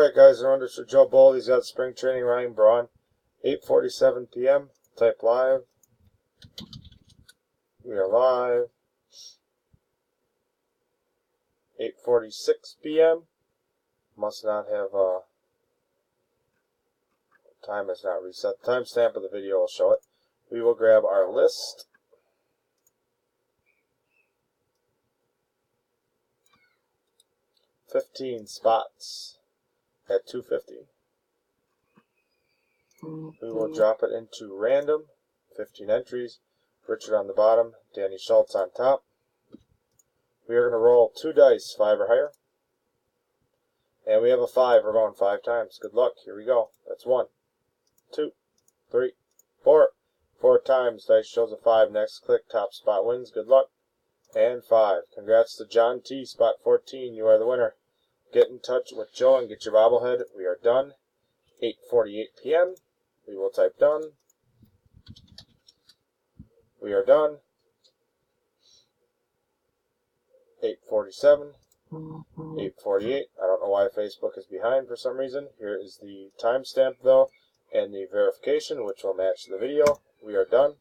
Alright guys, I'm under Sir Joe Bull. He's got spring training Ryan Braun. 8:47 p.m. Type live. We are live. 8:46 p.m. Must not have time is not reset. The timestamp of the video will show it. We will grab our list. $15 spots at 250. We will drop it into random. 15 entries. Richard on the bottom, Danny Schultz on top. We are going to roll 2 dice, 5 or higher. And we have a 5. We're going 5 times. Good luck. Here we go. That's 1, 2, 3, 4. 4 times. Dice shows a 5. Next click. Top spot wins. Good luck. And 5. Congrats to John T. Spot 14. You are the winner. Get in touch with Joe and get your bobblehead. We are done. 8:48 p.m. We will type done. We are done. 8:47. 8:48. I don't know why Facebook is behind for some reason. Here is the timestamp though, and the verification, which will match the video. We are done.